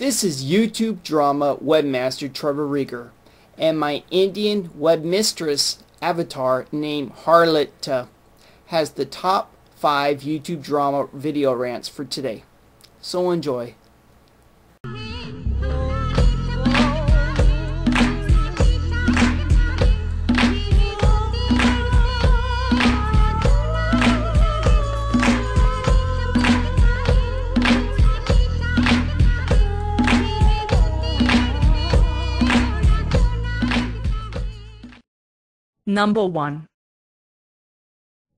This is YouTube drama webmaster Trevor Rieger, and my Indian webmistress avatar named Harlot has the top 5 YouTube drama video rants for today. So enjoy. Number 1.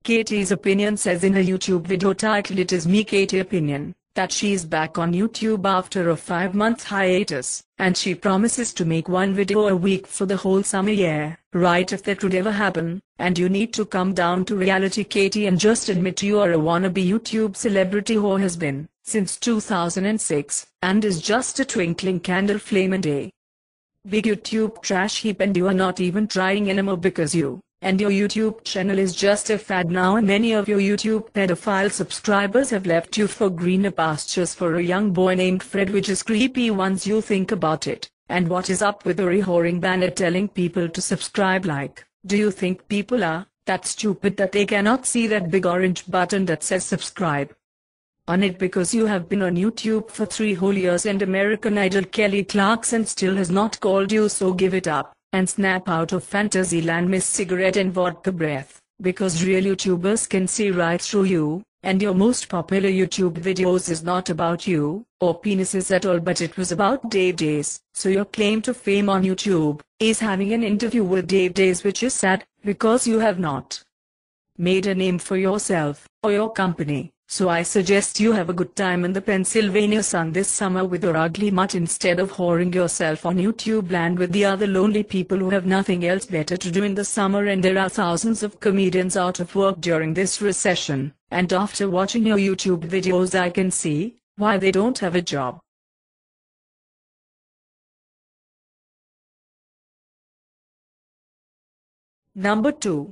Katie's Opinion says in a YouTube video titled "It Is Me Katie Opinion" that she's back on YouTube after a 5-month hiatus, and she promises to make one video a week for the whole summer year. Right, if that would ever happen, and you need to come down to reality, Katie, and just admit you are a wannabe YouTube celebrity who has been since 2006, and is just a twinkling candle flame and a big YouTube trash heap, and you are not even trying anymore because you and your YouTube channel is just a fad now, and many of your YouTube pedophile subscribers have left you for greener pastures for a young boy named Fred, which is creepy once you think about it. And what is up with the re-whoring banner telling people to subscribe? Like, do you think people are that stupid that they cannot see that big orange button that says subscribe on it? Because you have been on YouTube for 3 whole years and American Idol Kelly Clarkson still has not called you, so give it up and snap out of Fantasyland, Miss Cigarette and Vodka Breath, because real YouTubers can see right through you, and your most popular YouTube videos is not about you or penises at all, but it was about Dave Days. So your claim to fame on YouTube is having an interview with Dave Days, which is sad because you have not made a name for yourself or your company. So I suggest you have a good time in the Pennsylvania sun this summer with your ugly mutt, instead of whoring yourself on YouTube land with the other lonely people who have nothing else better to do in the summer. And there are thousands of comedians out of work during this recession, and after watching your YouTube videos I can see why they don't have a job. Number 2.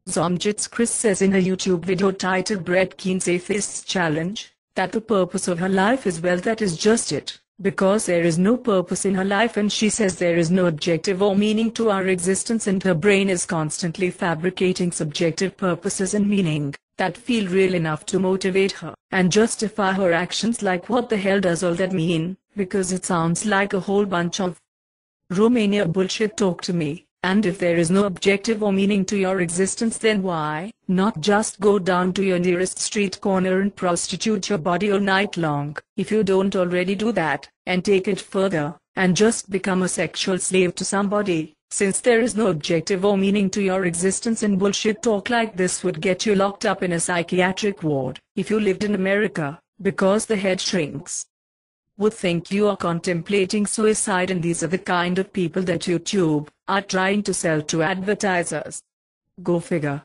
ZOMGitsCriss says in a YouTube video titled "Brett Keen's Atheist Challenge" that the purpose of her life is, well, that is just it. Because there is no purpose in her life, and she says there is no objective or meaning to our existence, and her brain is constantly fabricating subjective purposes and meaning that feel real enough to motivate her and justify her actions. Like, what the hell does all that mean? Because it sounds like a whole bunch of Romania bullshit talk to me. And if there is no objective or meaning to your existence, then why not just go down to your nearest street corner and prostitute your body all night long, if you don't already do that, and take it further, and just become a sexual slave to somebody? Since there is no objective or meaning to your existence, and bullshit talk like this would get you locked up in a psychiatric ward if you lived in America, because the head shrinks would think you are contemplating suicide, and these are the kind of people that YouTube are trying to sell to advertisers. Go figure.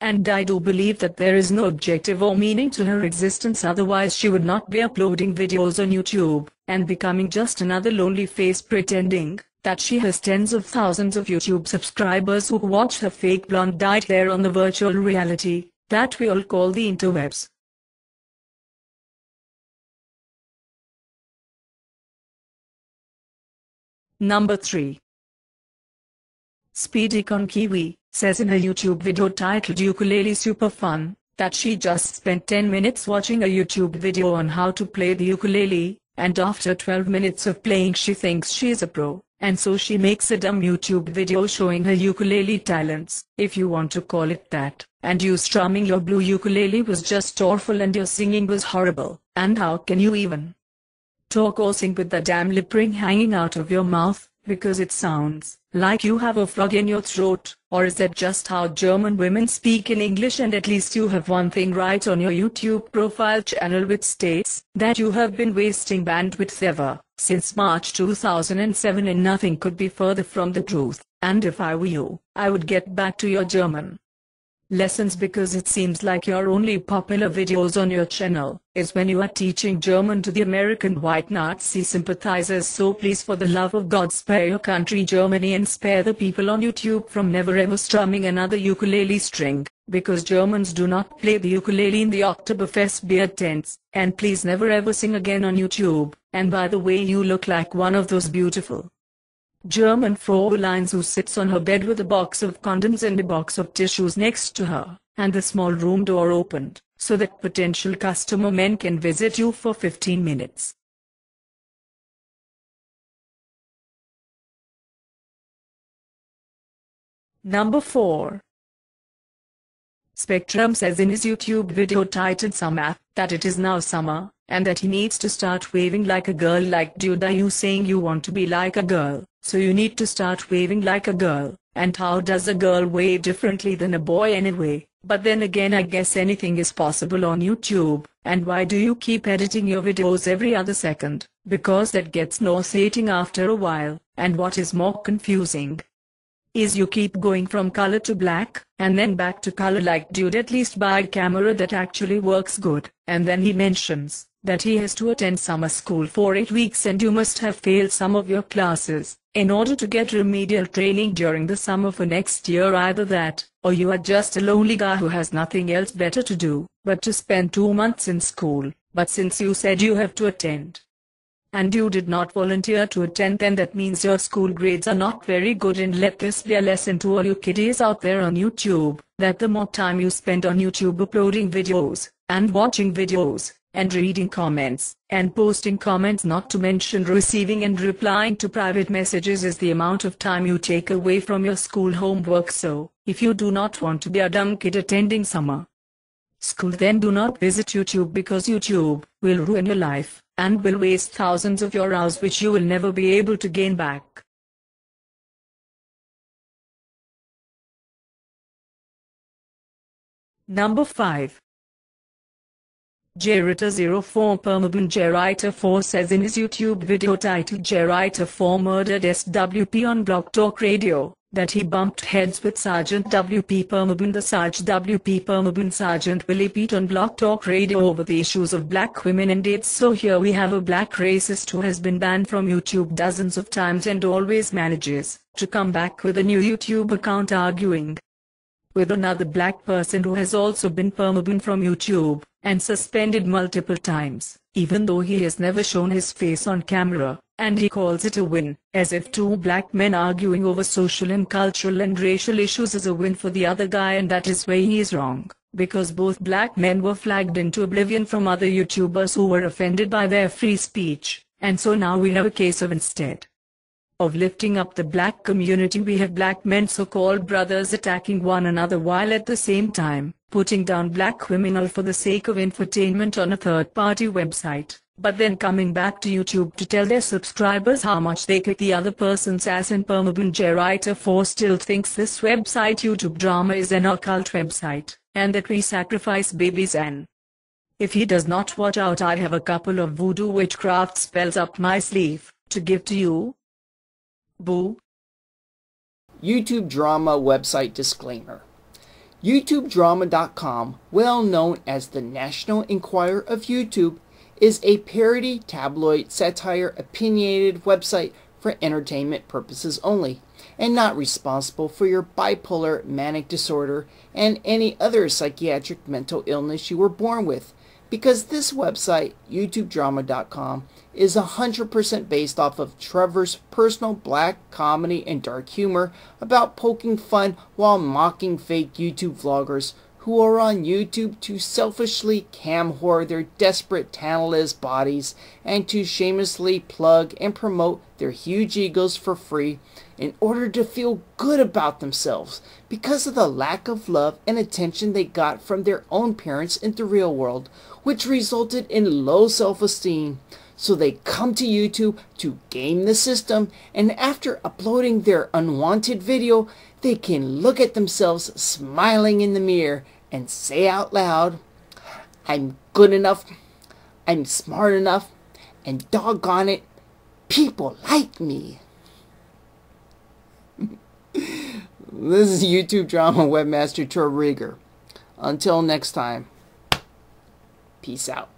And I do believe that there is no objective or meaning to her existence, otherwise she would not be uploading videos on YouTube and becoming just another lonely face pretending that she has tens of thousands of YouTube subscribers who watch her fake blonde dyed hair on the virtual reality that we all call the interwebs. Number 3. SpeedyConKiwi says in a YouTube video titled "Ukulele Super Fun" that she just spent 10 minutes watching a YouTube video on how to play the ukulele, and after 12 minutes of playing she thinks she is a pro, and so she makes a dumb YouTube video showing her ukulele talents, if you want to call it that. And you strumming your blue ukulele was just awful, and your singing was horrible, and how can you even talk or sing with the damn lip ring hanging out of your mouth, because it sounds like you have a frog in your throat? Or is that just how German women speak in English? And at least you have one thing right on your YouTube profile channel, which states that you have been wasting bandwidth ever since March 2007, and nothing could be further from the truth. And if I were you, I would get back to your German lessons, because it seems like your only popular videos on your channel is when you are teaching German to the American white Nazi sympathizers. So please, for the love of God, spare your country Germany, and spare the people on YouTube from never ever strumming another ukulele string, because Germans do not play the ukulele in the Oktoberfest beer tents. And please never ever sing again on YouTube, And by the way, you look like one of those beautiful German Fräuleins who sits on her bed with a box of condoms and a box of tissues next to her, and the small room door opened, so that potential customer men can visit you for 15 minutes. Number 4. Spectrem says in his YouTube video titled Summer, that it is now summer, and that he needs to start waving like a girl. Like, dude, are you saying you want to be like a girl, so you need to start waving like a girl? And how does a girl wave differently than a boy anyway? But then again, I guess anything is possible on YouTube. And why do you keep editing your videos every other second? Because that gets nauseating after a while. And what is more confusing is you keep going from color to black, and then back to color. Like, dude, at least buy a camera that actually works good. And then he mentions that he has to attend summer school for 8 weeks and you must have failed some of your classes in order to get remedial training during the summer for next year. Either that, or you are just a lonely guy who has nothing else better to do but to spend 2 months in school. But since you said you have to attend, and you did not volunteer to attend, then that means your school grades are not very good. And let this be a lesson to all you kiddies out there on YouTube, that the more time you spend on YouTube uploading videos, and watching videos, and reading comments, and posting comments, not to mention receiving and replying to private messages, is the amount of time you take away from your school homework. So, if you do not want to be a dumb kid attending summer school, then do not visit YouTube, because YouTube will ruin your life and will waste thousands of your hours which you will never be able to gain back. Number 5. Jwriter04 Jwriter4 says in his YouTube video titled Jwriter4 Murdered SrgtWP on Blog Talk Radio, that he bumped heads with SrgtWP TheSargeWP SrgtWilliePete on Blog Talk Radio over the issues of black women and AIDS. So here we have a black racist who has been banned from YouTube dozens of times and always manages to come back with a new YouTube account, arguing with another black person who has also been banned from YouTube and suspended multiple times, even though he has never shown his face on camera. And he calls it a win, as if two black men arguing over social and cultural and racial issues is a win for the other guy. And that is where he is wrong, because both black men were flagged into oblivion from other YouTubers who were offended by their free speech. And so now we have a case of, instead of lifting up the black community, we have black men, so-called brothers, attacking one another while at the same time putting down black women, all for the sake of infotainment on a third-party website, but then coming back to YouTube to tell their subscribers how much they kick the other person's ass. And Jwriter4 still thinks this website YouTube drama is an occult website, and that we sacrifice babies. And if he does not watch out, I have a couple of voodoo witchcraft spells up my sleeve to give to you. Boo. YouTube drama website disclaimer. YouTubeDrama.com, well known as the National Enquirer of YouTube, is a parody, tabloid, satire, opinionated website for entertainment purposes only, and not responsible for your bipolar, manic disorder, and any other psychiatric mental illness you were born with, because this website, YouTubeDrama.com, is 100% based off of Trevor's personal black comedy and dark humor about poking fun while mocking fake YouTube vloggers who are on YouTube to selfishly cam whore their desperate talentless bodies and to shamelessly plug and promote their huge egos for free in order to feel good about themselves because of the lack of love and attention they got from their own parents in the real world, which resulted in low self-esteem. So they come to YouTube to game the system, and after uploading their unwanted video, they can look at themselves smiling in the mirror and say out loud, "I'm good enough, I'm smart enough, and doggone it, people like me." This is YouTube drama webmaster Trevor Rieger. Until next time, peace out.